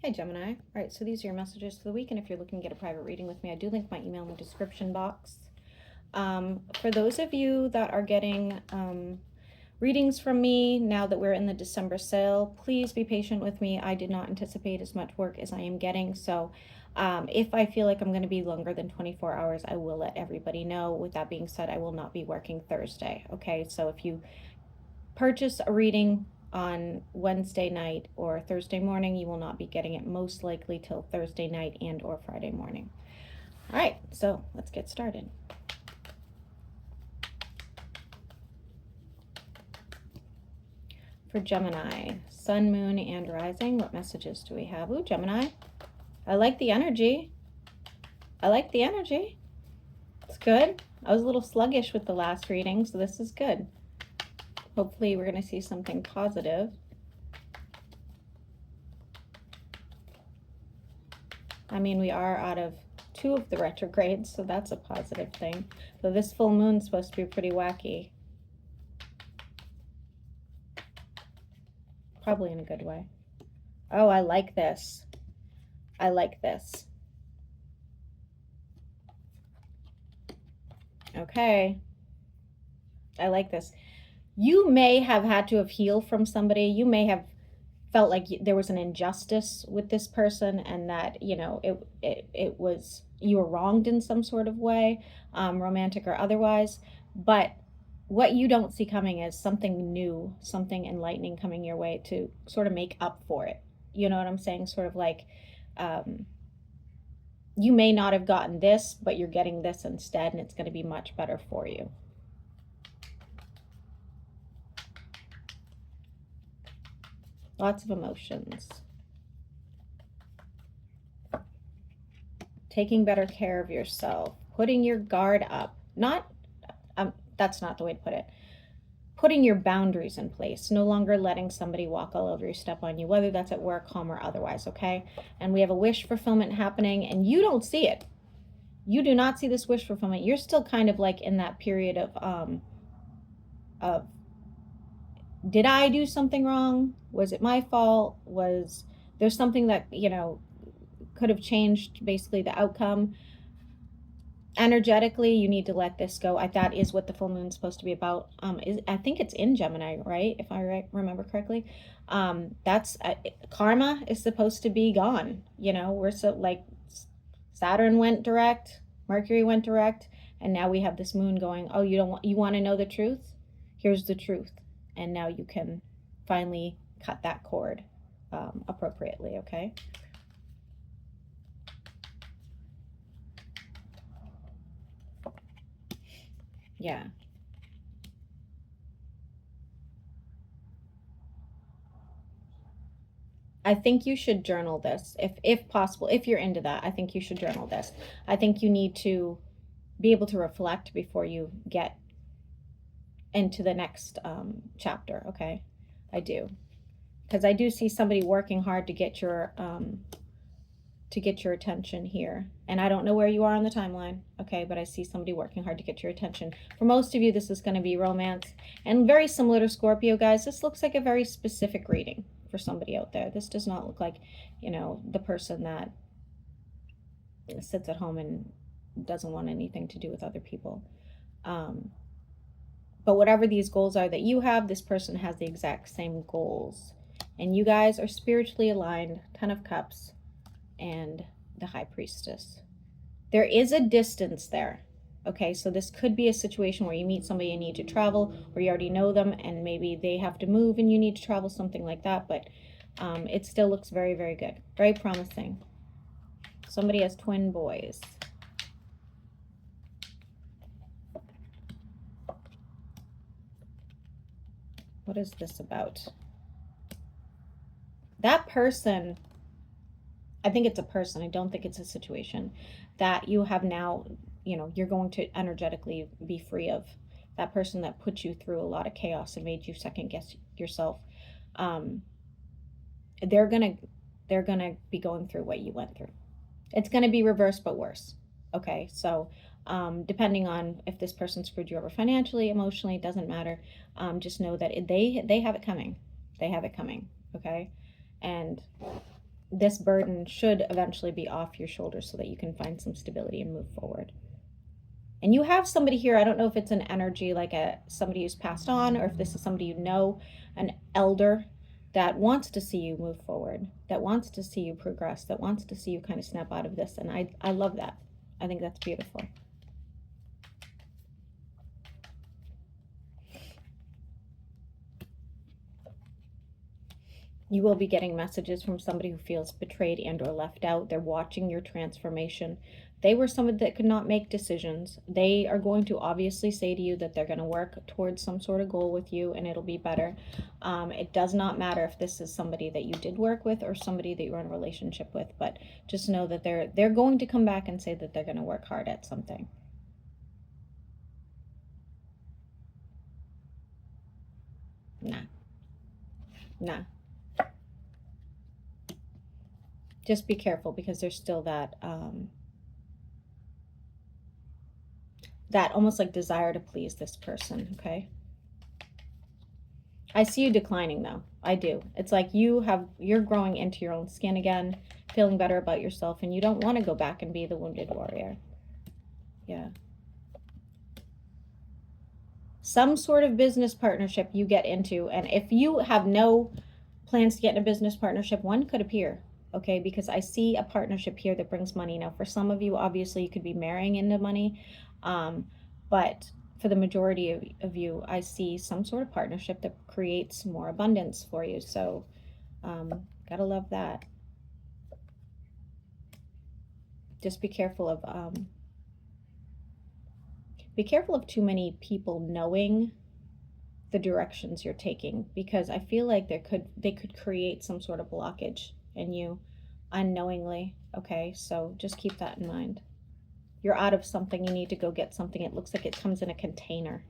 Hey Gemini. All right, so these are your messages for the week, and if you're looking to get a private reading with me, I do link my email in the description box. For those of you that are getting readings from me now that we're in the December sale, please be patient with me. I did not anticipate as much work as I am getting, so if I feel like I'm going to be longer than 24 hours, I will let everybody know. With that being said, I will not be working Thursday, okay? So if you purchase a reading on Wednesday night or Thursday morning, you will not be getting it most likely till Thursday night and or Friday morning. All right, so let's get started. For Gemini, Sun, Moon, and Rising, what messages do we have? Ooh, Gemini, I like the energy. I like the energy. It's good. I was a little sluggish with the last reading, so this is good. Hopefully we're going to see something positive. I mean, we are out of 2 of the retrogrades, so that's a positive thing. So this full moon's supposed to be pretty wacky. Probably in a good way. Oh, I like this. I like this. Okay. I like this. You may have had to have healed from somebody. You may have felt like there was an injustice with this person, and that, you know, it was, you were wronged in some sort of way, romantic or otherwise. But what you don't see coming is something new, something enlightening coming your way to sort of make up for it. You know what I'm saying? Sort of like, you may not have gotten this, but you're getting this instead, and it's going to be much better for you. Lots of emotions. Taking better care of yourself. Putting your guard up. Not, that's not the way to put it. Putting your boundaries in place. No longer letting somebody walk all over you, step on you, whether that's at work, home, or otherwise, okay? And we have a wish fulfillment happening, and you don't see it. You do not see this wish fulfillment. You're still kind of like in that period of did I do something wrong? Was it my fault? Was there something that, you know, could have changed basically the outcome? Energetically, you need to let this go. That is what the full moon is supposed to be about. I think it's in Gemini, right? If I remember correctly. That's karma is supposed to be gone. You know, we're so like Saturn went direct, Mercury went direct, and now we have this moon going, oh, you want to know the truth? Here's the truth. And now you can finally cut that cord appropriately, okay? Yeah. I think you should journal this, if possible. If you're into that, I think you should journal this. I think you need to be able to reflect before you get into the next chapter, okay? I do, because I do see somebody working hard to get your attention here, and I don't know where you are on the timeline, okay? But I see somebody working hard to get your attention. For most of you, this is going to be romance, and very similar to Scorpio, guys. This looks like a very specific reading for somebody out there. This does not look like, you know, the person that sits at home and doesn't want anything to do with other people. But whatever these goals are that you have, this person has the exact same goals. And you guys are spiritually aligned. 10 of Cups and the High Priestess. There is a distance there. Okay, so this could be a situation where you meet somebody and need to travel, or you already know them and maybe they have to move and you need to travel, something like that. But it still looks very, very good. Very promising. Somebody has twin boys. What is this about? That person, I think it's a person, I don't think it's a situation that you have now, you know, you're going to energetically be free of. That person that put you through a lot of chaos and made you second guess yourself. They're gonna be going through what you went through. It's gonna be reversed but worse. Okay, so depending on if this person screwed you over financially, emotionally, it doesn't matter. Just know that they have it coming. They have it coming, okay? And this burden should eventually be off your shoulders so that you can find some stability and move forward. And you have somebody here, I don't know if it's an energy like somebody who's passed on, or if this is somebody you know, an elder that wants to see you move forward, that wants to see you progress, that wants to see you kind of snap out of this. And I love that. I think that's beautiful. You will be getting messages from somebody who feels betrayed and or left out. They're watching your transformation. They were someone that could not make decisions. They are going to obviously say to you that they're going to work towards some sort of goal with you and it'll be better. It does not matter if this is somebody that you did work with or somebody that you're in a relationship with, but just know that they're going to come back and say that they're going to work hard at something. Nah. Just be careful because there's still that that almost like desire to please this person, okay? I see you declining though. I do. It's like you're growing into your own skin again, feeling better about yourself, and you don't want to go back and be the wounded warrior. Yeah. Some sort of business partnership you get into, and if you have no plans to get in a business partnership, one could appear. Okay, because I see a partnership here that brings money. Now, for some of you, obviously, you could be marrying into money, but for the majority of you, I see some sort of partnership that creates more abundance for you. So, gotta love that. Just be careful of too many people knowing the directions you're taking, because I feel like they could create some sort of blockage in you unknowingly. Okay, so just keep that in mind. You're out of something, you need to go get something. It looks like it comes in a container.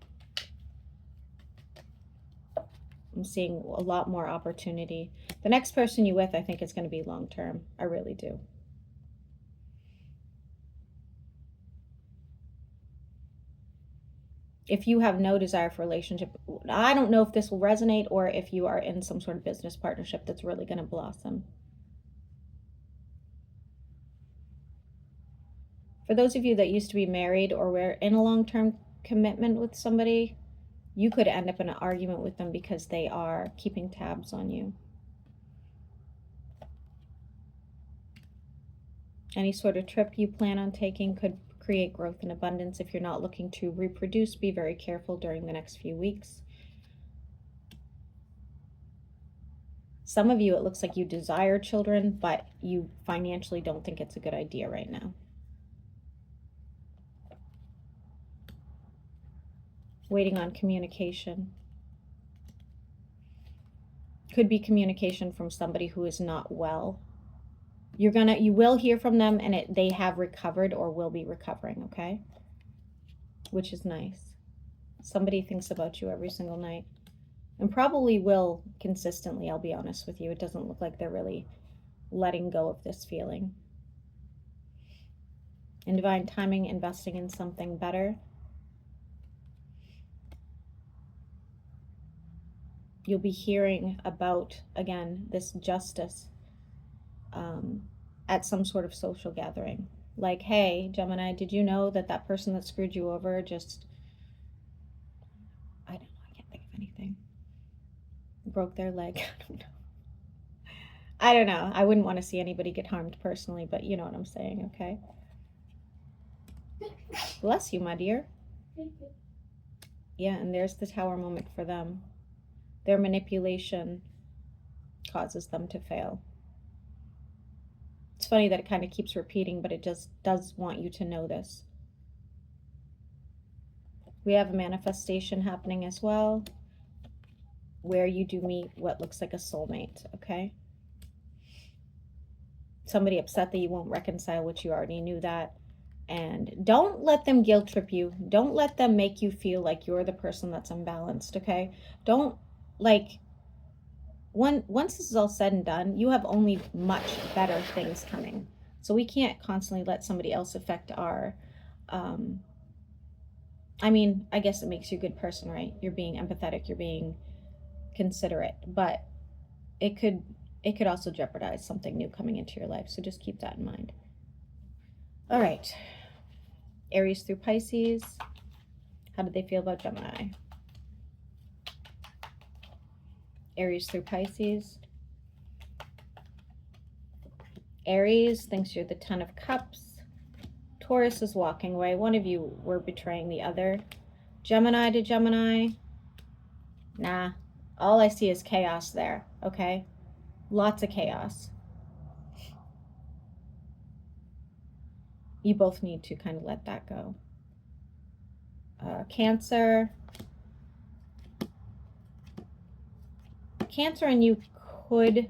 I'm seeing a lot more opportunity. The next person you're with, I think, is going to be long term. I really do. If you have no desire for a relationship, I don't know if this will resonate or if you are in some sort of business partnership that's really going to blossom. For those of you that used to be married or were in a long-term commitment with somebody, you could end up in an argument with them because they are keeping tabs on you. Any sort of trip you plan on taking could create growth and abundance. If you're not looking to reproduce, be very careful during the next few weeks. Some of you, it looks like you desire children, but you financially don't think it's a good idea right now. Waiting on communication. Could be communication from somebody who is not well. You will hear from them, and they have recovered or will be recovering, okay? Which is nice. Somebody thinks about you every single night. And probably will consistently, I'll be honest with you. It doesn't look like they're really letting go of this feeling. In divine timing, investing in something better. You'll be hearing about, again, this justice at some sort of social gathering. Like, hey, Gemini, did you know that person that screwed you over just, I don't know, I can't think of anything. Broke their leg. I don't know. I wouldn't want to see anybody get harmed personally, but you know what I'm saying, okay? Bless you, my dear. Yeah, and there's the Tower moment for them. Their manipulation causes them to fail. It's funny that it kind of keeps repeating, but it just does want you to know this. We have a manifestation happening as well, where you do meet what looks like a soulmate, okay? Somebody upset that you won't reconcile, which you already knew that. And don't let them guilt trip you. Don't let them make you feel like you're the person that's unbalanced, okay? Don't, like, once this is all said and done, you have only much better things coming. So we can't constantly let somebody else affect our, I mean, I guess it makes you a good person, right? You're being empathetic, you're being considerate, but it it could also jeopardize something new coming into your life. So just keep that in mind. All right. Aries through Pisces. How did they feel about Gemini? Aries through Pisces. Aries thinks you're the 10 of Cups. Taurus is walking away. One of you were betraying the other. Gemini to Gemini. Nah. All I see is chaos there, okay? Lots of chaos. You both need to kind of let that go. Cancer. Cancer and you could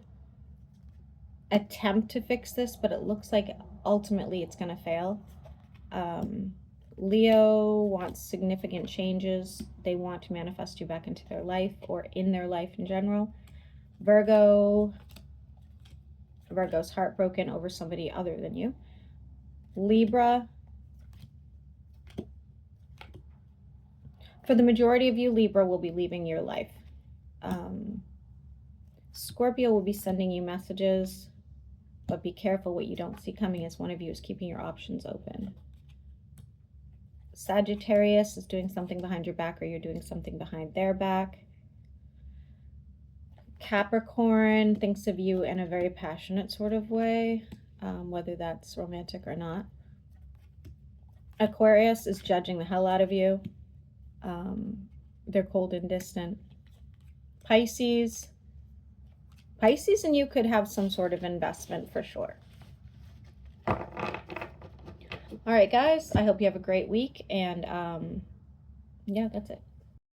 attempt to fix this, but it looks like ultimately it's going to fail. Leo wants significant changes. They want to manifest you back into their life or in their life in general. Virgo's heartbroken over somebody other than you. Libra. For the majority of you, Libra will be leaving your life. Scorpio will be sending you messages, but be careful what you don't see coming, as one of you is keeping your options open. Sagittarius is doing something behind your back, or you're doing something behind their back. Capricorn thinks of you in a very passionate sort of way, whether that's romantic or not. Aquarius is judging the hell out of you. They're cold and distant. Pisces and you could have some sort of investment for sure. All right, guys, I hope you have a great week, and yeah, that's it.